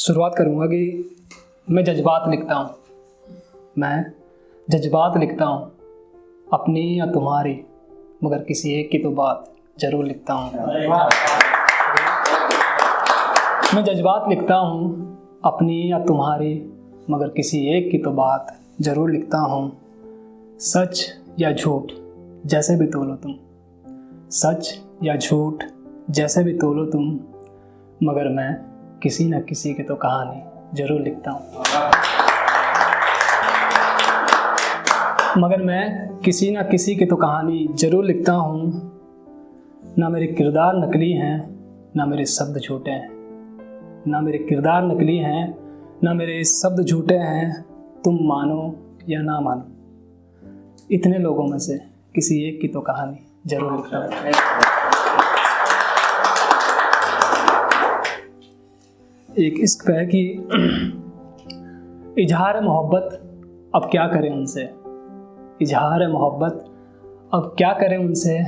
शुरुआत करूँगा कि मैं जज्बात लिखता हूँ। मैं जज्बात लिखता हूँ, अपनी या तुम्हारी, मगर किसी एक की तो बात ज़रूर लिखता हूँ। मैं जज्बात लिखता हूँ, अपनी या तुम्हारी, मगर किसी एक की तो बात ज़रूर लिखता हूँ। सच या झूठ जैसे भी तोलो तुम, सच या झूठ जैसे भी तोलो तुम, मगर मैं किसी न किसी की तो कहानी ज़रूर लिखता हूँ। मगर मैं किसी न किसी की तो कहानी ज़रूर लिखता हूँ। ना मेरे किरदार नकली हैं, ना मेरे शब्द झूठे हैं। ना मेरे किरदार नकली हैं, ना मेरे शब्द झूठे हैं। तुम मानो या ना मानो, इतने लोगों में से किसी एक की तो कहानी ज़रूर लिखता हूँ। एक इश्क पे है कि इजहार मोहब्बत अब क्या करें उनसे, इजहार मोहब्बत अब क्या करें उनसे।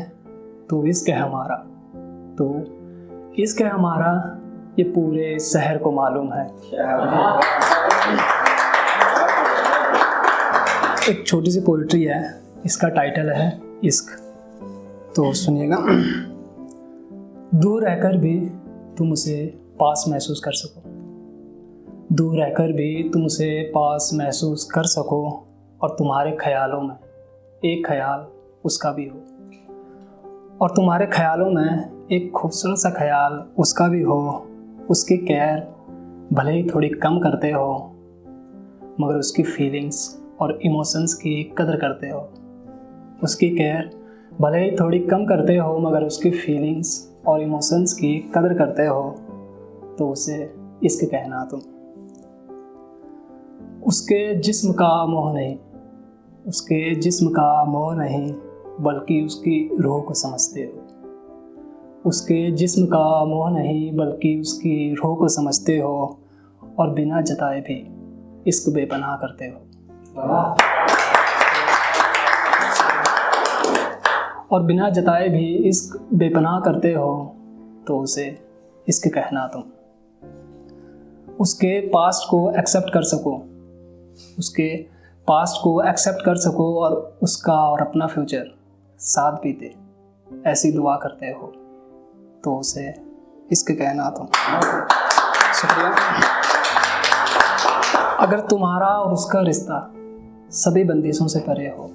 तो इश्क है हमारा, तो इश्क है हमारा, ये पूरे शहर को मालूम है। एक छोटी सी पोइट्री है, इसका टाइटल है इश्क, तो सुनिएगा। दूर रहकर भी तुम उसे पास महसूस कर सको, दूर रहकर भी तुम उसे पास महसूस कर सको, और तुम्हारे ख्यालों में एक ख्याल उसका भी हो, और तुम्हारे ख्यालों में एक खूबसूरत सा ख्याल उसका भी हो। उसकी केयर भले ही थोड़ी कम करते हो, मगर उसकी फीलिंग्स और इमोशंस की कदर करते हो। उसकी केयर भले ही थोड़ी कम करते हो, मगर उसकी फीलिंग्स और इमोशंस की कदर करते हो, तो उसे इश्क कहना तुम। उसके जिस्म का मोह नहीं, उसके जिस्म का मोह नहीं, बल्कि उसकी रूह को समझते हो। उसके जिस्म का मोह नहीं, बल्कि उसकी रूह को समझते हो, और बिना जताए भी इश्क बेपनाह करते हो। और बिना जताए भी इश्क बेपनाह करते हो, तो उसे इश्क कहना तुम। उसके पास्ट को एक्सेप्ट कर सको, उसके पास्ट को एक्सेप्ट कर सको, और उसका और अपना फ्यूचर साथ बीते, ऐसी दुआ करते हो, तो उसे इश्क कहना तुम। शुक्रिया। अगर तुम्हारा और उसका रिश्ता सभी बंदिशों से परे हो,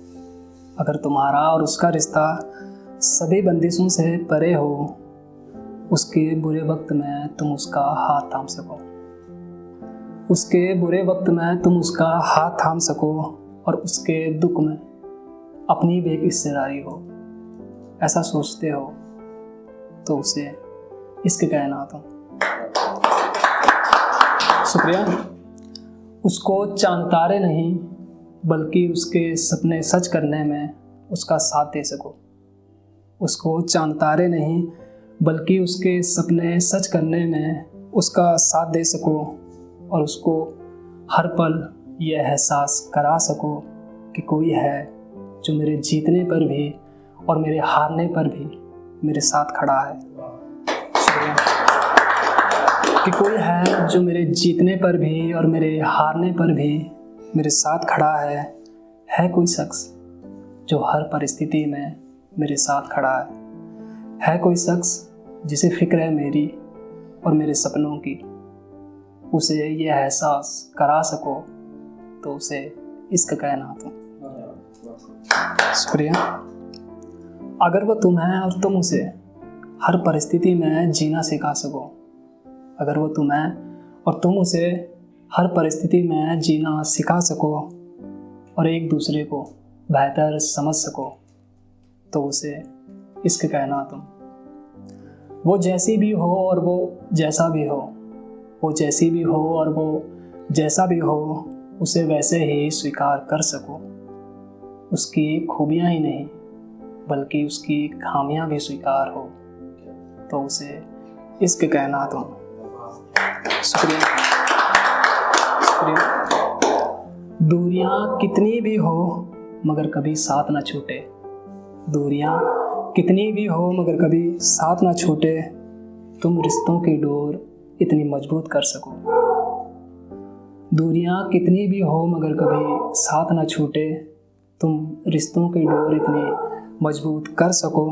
अगर तुम्हारा और उसका रिश्ता सभी बंदिशों से परे हो, उसके बुरे वक्त में तुम उसका हाथ थाम सको, उसके बुरे वक्त में तुम उसका हाथ थाम सको, और उसके दुख में अपनी भी एक हिस्सेदारी हो, ऐसा सोचते हो, तो उसे इश्क कहना तुम। शुक्रिया। उसको चांद तारे नहीं, बल्कि उसके सपने सच करने में उसका साथ दे सको। उसको चांद तारे नहीं, बल्कि उसके सपने सच करने में उसका साथ दे सको, और उसको हर पल ये एहसास करा सको कि कोई है जो मेरे जीतने पर भी और मेरे हारने पर भी मेरे साथ खड़ा है। कि कोई है जो मेरे जीतने पर भी और मेरे हारने पर भी मेरे साथ खड़ा है कोई शख्स जो हर परिस्थिति में मेरे साथ खड़ा है कोई शख्स जिसे फिक्र है मेरी और मेरे सपनों की। उसे ये एहसास करा सको, तो उसे इश्क कहना तुम। शुक्रिया। अगर वो तुम है और तुम उसे हर परिस्थिति में जीना सिखा सको, अगर वो तुम है और तुम उसे हर परिस्थिति में जीना सिखा सको और एक दूसरे को बेहतर समझ सको, तो उसे इश्क कहना तुम। वो जैसी भी हो और वो जैसा भी हो, वो जैसी भी हो और वो जैसा भी हो, उसे वैसे ही स्वीकार कर सको। उसकी खूबियाँ ही नहीं बल्कि उसकी खामियाँ भी स्वीकार हो, तो उसे इश्क कहना तुम। शुक्रिया। दूरियां कितनी भी हो मगर कभी साथ ना छूटे, दूरियां कितनी भी हो मगर कभी साथ ना छूटे, तुम रिश्तों की डोर इतनी मजबूत कर सको, दूरियां कितनी भी हो मगर कभी साथ ना छूटे, तुम रिश्तों की डोर इतनी मजबूत कर सको,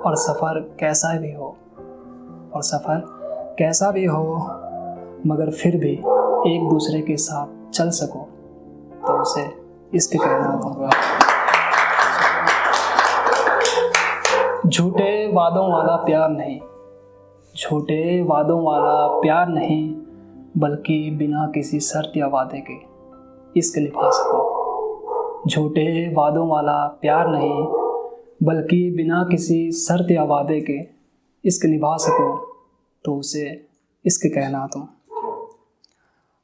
और सफ़र कैसा भी हो मगर फिर भी एक दूसरे के साथ चल सको, तो उसे इश्क कहना होगा। झूठे वादों वाला प्यार नहीं, बल्कि बिना किसी शर्त या वादे के इश्क निभा सको। झूठे वादों वाला प्यार नहीं, बल्कि बिना किसी शर्त या वादे के इश्क निभा सको, तो उसे इश्क कहना तुम।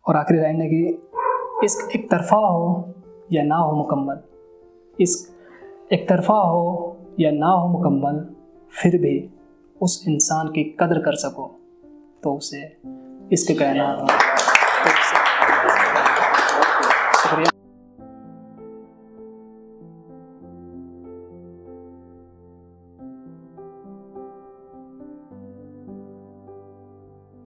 और आखिरी लाइन है कि इश्क एक तरफा हो या ना हो मुकम्मल, इश्क एक तरफा हो या ना हो मुकम्मल, फिर भी उस इंसान की कदर कर सको, तो उसे इश्क कहना तुम।